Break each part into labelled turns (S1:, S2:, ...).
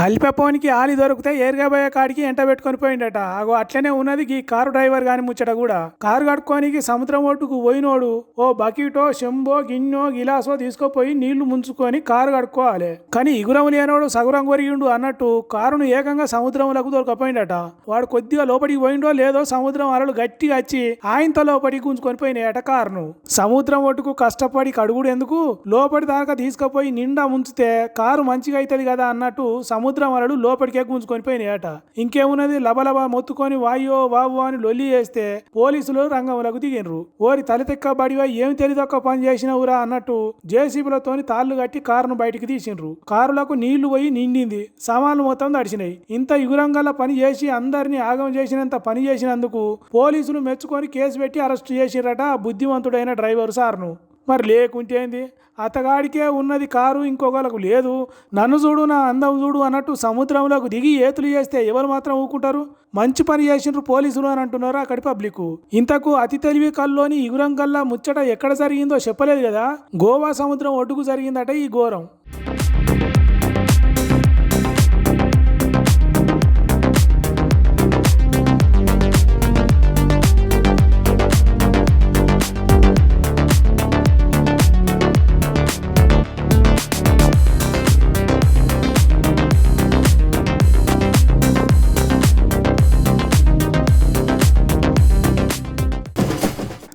S1: అల్పపోనికి ఆలి దొరికితే ఏరుగా పోయే కాడికి ఎంట పెట్టుకొని పోయిండట. అగో అట్లనే ఉన్నది ఈ కారు డ్రైవర్ గాని ముచ్చట కూడా. కారు కడుక్కోనికి సముద్రం ఒడ్డుకు పోయినోడు ఓ బకెటో చెంబో గిన్నో గిలాసో తీసుకుపోయి నీళ్లు ముంచుకొని కారు కడుక్కోవాలి. కానీ ఇగురం లేనోడు సగురం కొరిగిండు అన్నట్టు కారును ఏకంగా సముద్రంలోకి దొరకపోయిండట. వాడు కొద్దిగా లోపలికి పోయిండో లేదో సముద్రం అలలు గట్టిగా వచ్చి ఆయనతో లోపలికి గుంజుకొని పోయినాయట కారును. సముద్రం ఒడ్డుకు కష్టపడి కడుగుడు ఎందుకు, లోపలి దాకా తీసుకుపోయి నిండా ముంచితే కారు మంచిగా అవుతుంది కదా అన్నట్టు సముద్రం అలలు లోపలికే గుంజుకొని పోయినాయట. ఇంకేమున్నది, లబలబా మొత్తుకొని వాయో వావు అని లొల్లి చేస్తే పోలీసులు రంగంలోకి దిగినరు. ఓరి తలతెక్క బడివా ఏం తెలిదొక్క పని చేసినవురా అన్నట్టు జేసీబీలతోని తాళ్లు కట్టి కారును బయటికి తీసిండ్రు. కారులకు నీళ్లు పోయి నిండింది, సామాన్లు మొత్తం తడిచినాయి. ఇంత యుగురంగల్లా పని చేసి అందరినీ ఆగం చేసినంత పని చేసినందుకు పోలీసులు మెచ్చుకొని కేసు పెట్టి అరెస్ట్ చేసిరట బుద్ధిమంతుడైన డ్రైవర్ సార్ను. మరి లేకుంటేంది, అతగాడికే ఉన్నది కారు, ఇంకొకలకు లేదు. నన్ను చూడు నా అందం చూడు అన్నట్టు సముద్రంలోకి దిగి ఏతులు చేస్తే ఎవరు మాత్రం ఊకుంటారు? మంచి పని చేసిండ్రు పోలీసులు అని అంటున్నారు అక్కడి పబ్లిక్. ఇంతకు అతి తెలివి కల్లోని ఇగురంగల్లా ముచ్చట ఎక్కడ జరిగిందో చెప్పలేదు కదా. గోవా సముద్రం ఒడ్డుకు జరిగిందట ఈ ఘోరం.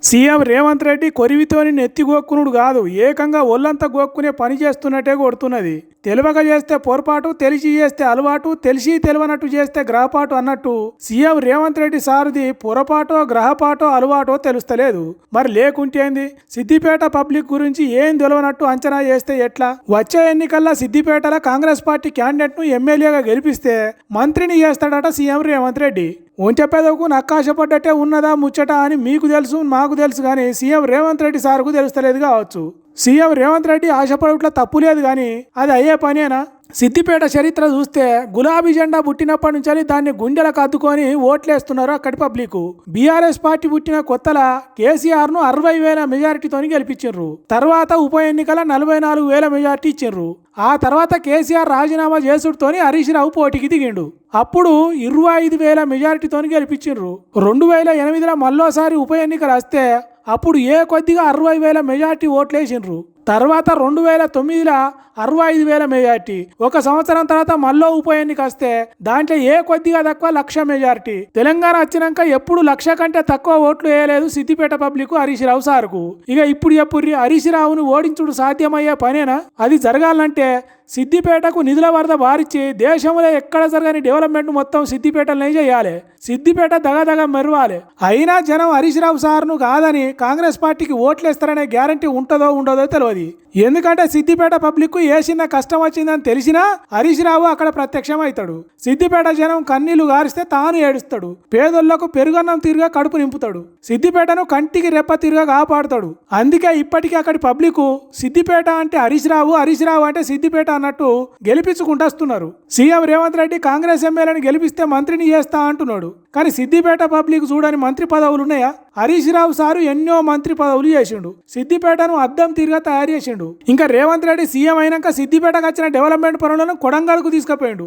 S1: సీఎం రేవంత్ రెడ్డి కొరివితోని నెత్తి గోక్కునుడు కాదు, ఏకంగా ఒళ్ళంతా గోక్కునే పని చేస్తున్నట్టే కొడుతున్నది. తెలివక చేస్తే పొరపాటు, తెలిసి చేస్తే అలవాటు, తెలిసి తెలివనట్టు చేస్తే గ్రహపాటు అన్నట్టు సీఎం రేవంత్ రెడ్డి సారుది పొరపాటో గ్రహపాటో అలవాటో తెలుస్తలేదు. మరి లేకుంటేంది, సిద్దిపేట పబ్లిక్ గురించి ఏం తెలియనట్టు అంచనా చేస్తే ఎట్లా? వచ్చే ఎన్నికల్లో సిద్దిపేటలో కాంగ్రెస్ పార్టీ క్యాండిడేట్ ను ఎమ్మెల్యేగా గెలిపిస్తే మంత్రిని చేస్తాడట సీఎం రేవంత్ రెడ్డి. ఒంచెపేదకు నక్కాశపడ్డట్టే ఉన్నదా ముచ్చట అని మీకు తెలుసు, మాకు తెలుసు, కానీ సీఎం రేవంత్ రెడ్డి సార్కు తెలుస్తలేదు కావచ్చు. సీఎం రేవంత్ రెడ్డి ఆశపడట్లో తప్పు లేదు, కానీ అది అయ్యే పనేనా? సిద్దిపేట చరిత్ర చూస్తే గులాబీ జెండా పుట్టినప్పటి నుంచి దాన్ని గుండెలకు అద్దుకొని ఓట్లేస్తున్నారు అక్కడి పబ్లిక్. బీఆర్ఎస్ పార్టీ పుట్టిన కొత్తలా కేసీఆర్ ను 60,000 మెజారిటీతో గెలిపించారు. తర్వాత ఉప ఎన్నికల 44,000 మెజారిటీ ఇచ్చిండ్రు. ఆ తర్వాత కేసీఆర్ రాజీనామా చేసుడుతోని హరీష్ రావు పోటీకి దిగిండు. అప్పుడు 25,000 మెజారిటీతో గెలిపించిండ్రు. 2008లో మళ్ళోసారి ఉప ఎన్నికలు వస్తే అప్పుడు కొద్దిగా 60,000 మెజార్టీ ఓట్లేసిండ్రు. తర్వాత 2009లో 65,000 మెజార్టీ. ఒక సంవత్సరం తర్వాత మళ్ళీ ఉప ఎన్నిక వస్తే దాంట్లో కొద్దిగా తక్కువ 1,00,000 మెజార్టీ. తెలంగాణ వచ్చినాక ఎప్పుడు 1,00,000 కంటే తక్కువ ఓట్లు వేయలేదు సిద్దిపేట పబ్లిక్ హరీష్ రావు సార్కు. ఇక ఇప్పుడు ఎప్పుడు హరీష్ రావును ఓడించుడు సాధ్యమయ్యే పనేనా? అది జరగాలంటే సిద్దిపేటకు నిధుల వరద బారిచ్చి దేశంలో ఎక్కడ జరగని డెవలప్మెంట్ మొత్తం సిద్దిపేటలోనే చేయాలి. సిద్దిపేట దగదగ మెరవాలి. అయినా జనం హరీష్ రావు సార్ను కాదని కాంగ్రెస్ పార్టీకి ఓట్లేస్తారనే గ్యారంటీ ఉంటుందో ఉండదో తెలియదు. ఎందుకంటే సిద్దిపేట పబ్లిక్ చిన్న కష్టం వచ్చిందని తెలిసినా హరీష్ రావు అక్కడ ప్రత్యక్షం అవుతాడు. సిద్దిపేట జనం కన్నీళ్లు గారిస్తే తాను ఏడుస్తాడు. పేదోళ్లకు పెరుగన్నం తీరుగా కడుపు నింపుతాడు. సిద్దిపేటను కంటికి రెప్ప తీరుగా కాపాడుతాడు. అందుకే ఇప్పటికీ అక్కడి పబ్లిక్ సిద్దిపేట అంటే హరీష్ రావు, హరీష్ రావు అంటే సిద్దిపేట అన్నట్టు గెలిపించుకుంటూస్తున్నారు. సీఎం రేవంత్ రెడ్డి కాంగ్రెస్ ఎమ్మెల్యేని గెలిపిస్తే మంత్రిని చేస్తా అంటున్నాడు. కానీ సిద్దిపేట పబ్లిక్ చూడని మంత్రి పదవులు ఉన్నాయా? హరీష్ రావు సారు ఎన్నో మంత్రి పదవులు చేసిండు. సిద్దిపేటను అద్దం తీరుగా తయారు చేసిండు. ఇంకా రేవంత్ రెడ్డి సీఎం అయినాక సిద్దిపేటకు వచ్చిన డెవలప్మెంట్ పనులను కొడంగల్కు తీసుకుపోయిండు.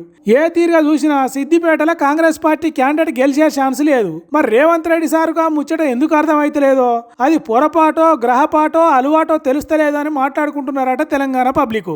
S1: తీరుగా చూసినా సిద్దిపేటలో కాంగ్రెస్ పార్టీ క్యాండిడేట్ గెలిచే ఛాన్స్ లేదు. మరి రేవంత్ రెడ్డి సారుగా ముచ్చట ఎందుకు అర్థమైతలేదో, అది పొరపాటో గ్రహపాటో అలవాటో తెలుస్తలేదని మాట్లాడుకుంటున్నారట తెలంగాణ పబ్లిక్.